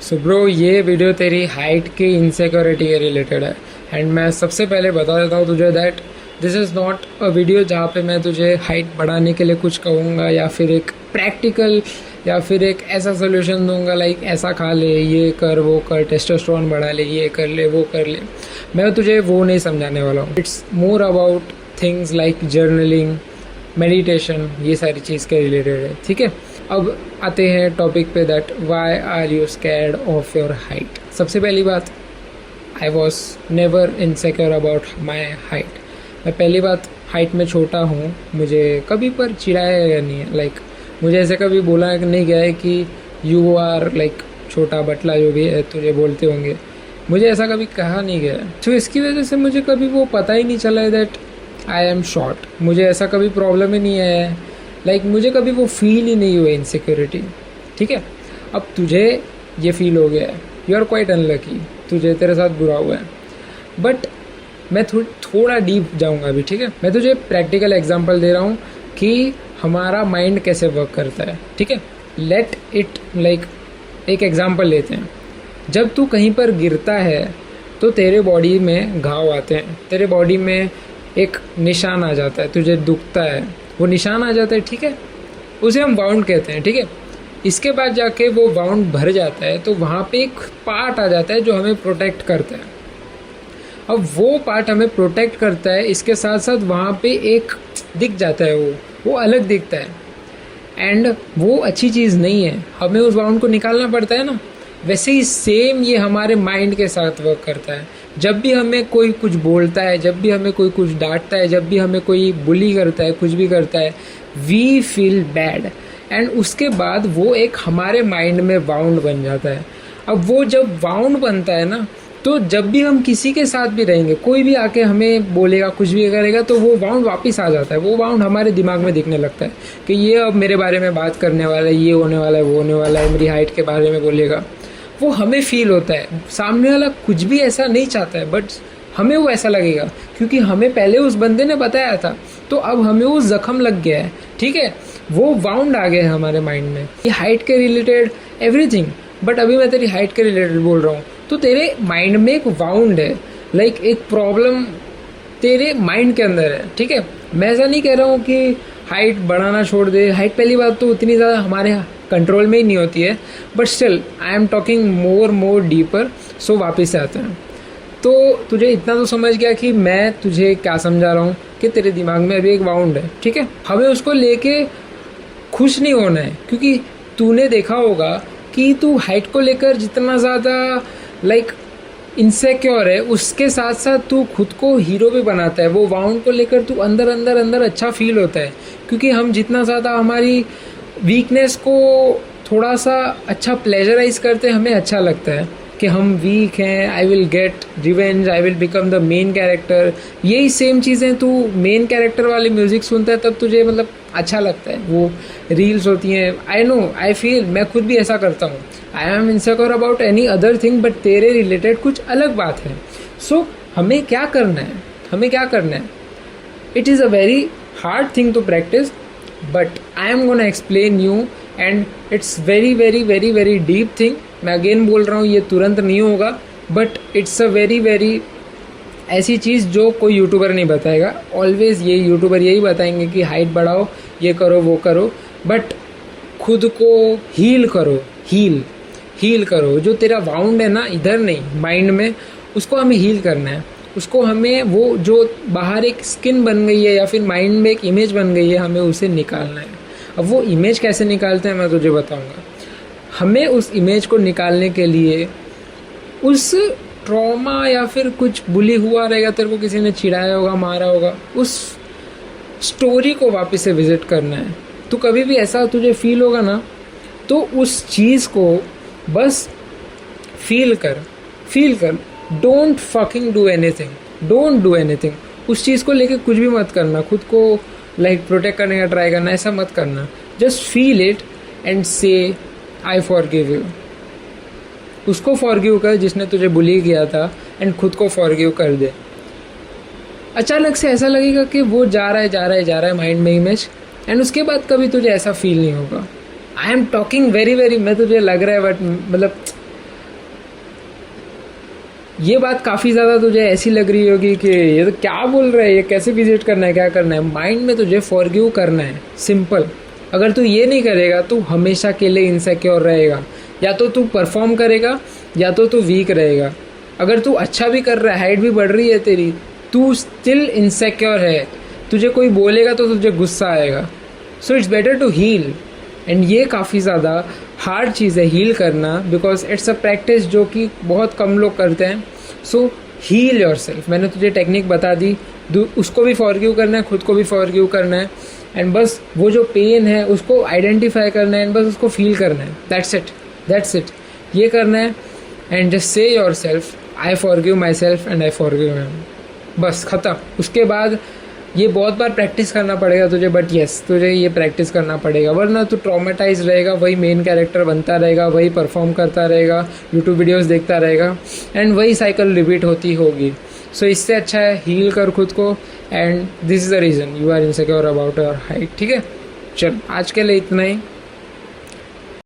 So bro, ये video तेरी height की इनसिक्योरिटी के रिलेटेड है। एंड मैं सबसे पहले बता देता हूँ तुझे that this is not a video जहाँ पे मैं तुझे हाइट बढ़ाने के लिए कुछ कहूँगा या फिर एक प्रैक्टिकल या फिर एक ऐसा सोल्यूशन दूंगा लाइक ऐसा खा ले, ये कर, वो कर, टेस्टोस्टेरोन बढ़ा ले, ये कर ले, वो कर ले। मैं तुझे वो नहीं समझाने वाला हूँ। It's more about things like journaling, meditation, ये सारी चीज़ के रिलेटेड है। ठीक है, अब आते हैं टॉपिक पे that why are you scared of your height. सबसे पहली बात, I was never insecure about my height. मैं पहली बात हाइट में छोटा हूँ, मुझे कभी पर चिढ़ाया गया नहीं है। लाइक मुझे ऐसे कभी बोला नहीं गया है कि यू आर लाइक छोटा बटला, जो भी है तुझे बोलते होंगे, मुझे ऐसा कभी कहा नहीं गया है। तो इसकी वजह से मुझे कभी वो पता ही नहीं चला है दैट आई एम शॉर्ट। मुझे ऐसा कभी प्रॉब्लम ही नहीं है। लाइक मुझे कभी वो फील ही नहीं हुआ इनसिक्योरिटी। ठीक है, अब तुझे ये फील हो गया है, यू आर क्वाइट अनलकी, तेरे साथ बुरा हुआ है। बट मैं थोड़ा डीप जाऊंगा अभी। ठीक है, मैं तुझे प्रैक्टिकल एग्जांपल दे रहा हूँ कि हमारा माइंड कैसे वर्क करता है। ठीक है, लेट इट लाइक एक एग्जांपल लेते हैं। जब तू कहीं पर गिरता है तो तेरे बॉडी में घाव आते हैं, तेरे बॉडी में एक निशान आ जाता है, तुझे दुखता है, वो निशान आ जाता है। ठीक है, उसे हम वाउंड कहते हैं। ठीक है, इसके बाद जाके वो वाउंड भर जाता है तो वहाँ पे एक पार्ट आ जाता है जो हमें प्रोटेक्ट करता है। अब वो पार्ट हमें प्रोटेक्ट करता है, इसके साथ साथ वहाँ पे एक दिख जाता है, वो अलग दिखता है एंड वो अच्छी चीज़ नहीं है, हमें उस वाउंड को निकालना पड़ता है ना। वैसे ही सेम ये हमारे माइंड के साथ वर्क करता है। जब भी हमें कोई कुछ बोलता है, जब भी हमें कोई कुछ डांटता है, जब भी हमें कोई बुली करता है, कुछ भी करता है, वी फील बैड एंड उसके बाद वो एक हमारे माइंड में वाउंड बन जाता है। अब वो जब वाउंड बनता है ना, तो जब भी हम किसी के साथ भी रहेंगे, कोई भी आके हमें बोलेगा, कुछ भी करेगा, तो वो वाउंड वापस आ जाता है। वो वाउंड हमारे दिमाग में दिखने लगता है कि ये अब मेरे बारे में बात करने वाला है, ये होने वाला है, वो होने वाला है, मेरी हाइट के बारे में बोलेगा। वो हमें फील होता है, सामने वाला कुछ भी ऐसा नहीं चाहता है बट हमें वो ऐसा लगेगा क्योंकि हमें पहले उस बंदे ने बताया था, तो अब हमें वो जख्म लग गया है। ठीक है, वो वाउंड आ गया है हमारे माइंड में, ये हाइट के रिलेटेड एवरीथिंग। बट अभी मैं तेरी हाइट के रिलेटेड बोल रहा हूँ, तो तेरे माइंड में एक वाउंड है, लाइक एक प्रॉब्लम तेरे माइंड के अंदर है। ठीक है, मैं ऐसा नहीं कह रहा हूँ कि हाइट बढ़ाना छोड़ दे। हाइट पहली बात तो उतनी ज़्यादा हमारे कंट्रोल में ही नहीं होती है, but still I am talking more deeper. So वापस से आते हैं, तो तुझे इतना तो समझ गया कि मैं तुझे क्या समझा रहा हूँ कि तेरे दिमाग में अभी एक वाउंड है। ठीक है, हमें उसको लेके खुश नहीं होना है क्योंकि तूने देखा होगा कि तू हाइट को लेकर जितना ज़्यादा लाइक इनसिक्योर है, उसके साथ साथ तू खुद को हीरो भी बनाता है। वो वाउंड को लेकर तू अंदर अच्छा फील होता है क्योंकि हम जितना ज़्यादा हमारी वीकनेस को थोड़ा सा अच्छा प्लेजराइज करते हैं, हमें अच्छा लगता है कि हम वीक हैं, I will get revenge, I will become the main character. यही सेम चीज़ें तू मेन कैरेक्टर वाली म्यूज़िक सुनता है तब तुझे मतलब अच्छा लगता है। वो रील्स होती हैं, आई नो, आई फील, मैं खुद भी ऐसा करता हूँ। I am insecure about any other thing, but तेरे रिलेटेड कुछ अलग बात है। सो हमें क्या करना है, it is a very hard thing to practice, but I am gonna explain you and it's very deep thing. मैं अगेन बोल रहा हूँ, ये तुरंत नहीं होगा, बट इट्स अ वेरी ऐसी चीज़ जो कोई यूट्यूबर नहीं बताएगा। ऑलवेज ये यूट्यूबर यही बताएंगे कि हाइट बढ़ाओ, ये करो, वो करो, बट खुद को हील करो। जो तेरा वाउंड है ना, इधर नहीं, माइंड में, उसको हमें हील करना है। उसको हमें वो जो बाहर एक स्किन बन गई है या फिर माइंड में एक इमेज बन गई है, हमें उसे निकालना है। अब वो इमेज कैसे निकालते हैं मैं तुझे बताऊंगा। हमें उस इमेज को निकालने के लिए उस ट्रॉमा या फिर कुछ बुली हुआ रहेगा, तेरे को किसी ने चिढ़ाया होगा, मारा होगा, उस स्टोरी को वापस से विजिट करना है। तो कभी भी ऐसा तुझे फील होगा ना, तो उस चीज़ को बस फील कर। Don't fucking do anything. उस चीज़ को लेके कुछ भी मत करना, खुद को लाइक प्रोटेक्ट करने का ट्राई करना, ऐसा मत करना। जस्ट फील इट एंड से आई फॉरगिव यू। उसको फॉरगिव कर जिसने तुझे बुली किया था एंड खुद को फॉरगिव कर दे। अचानक से ऐसा लगेगा कि वो जा रहा है माइंड में इमेज, एंड उसके बाद कभी तुझे ऐसा फील नहीं होगा। आई एम टॉकिंग वेरी मैं तुझे लग रहा है बट मतलब ये बात काफ़ी ज़्यादा तुझे ऐसी लग रही होगी कि ये तो क्या बोल रहा है, ये कैसे विजिट करना है, क्या करना है। माइंड में तुझे फॉरगिव करना है, सिंपल। अगर तू ये नहीं करेगा तू हमेशा के लिए इनसिक्योर रहेगा। या तो तू परफॉर्म करेगा या तो तू वीक रहेगा। अगर तू अच्छा भी कर रहा है, हाइट भी बढ़ रही है तेरी, तू स्टिल इनसिक्योर है। तुझे कोई बोलेगा तो तुझे गुस्सा आएगा। So it's better to heal. And ये काफ़ी ज़्यादा हार्ड चीज़ है हील करना, बिकॉज इट्स अ प्रैक्टिस जो कि बहुत कम लोग करते हैं। सो हील योर सेल्फ। मैंने तुझे टेक्निक बता दी, उसको भी फॉरगिव करना है, खुद को भी फॉरगिव करना है। एंड बस वो जो पेन है उसको आइडेंटिफाई करना है एंड बस उसको फील करना है। That's it. ये करना है and just say your self, I forgive my self and I forgive him. बस ख़त्म। उसके बाद ये बहुत बार प्रैक्टिस करना पड़ेगा तुझे, बट येस तुझे ये प्रैक्टिस करना पड़ेगा, वरना तू ट्रॉमेटाइज रहेगा, वही मेन कैरेक्टर बनता रहेगा, वही परफॉर्म करता रहेगा, यूट्यूब वीडियोस देखता रहेगा एंड वही साइकिल रिपीट होती होगी। सो इससे अच्छा है हील कर खुद को। And this is the reason you are insecure about your height. ठीक है, चल आज के लिए इतना ही।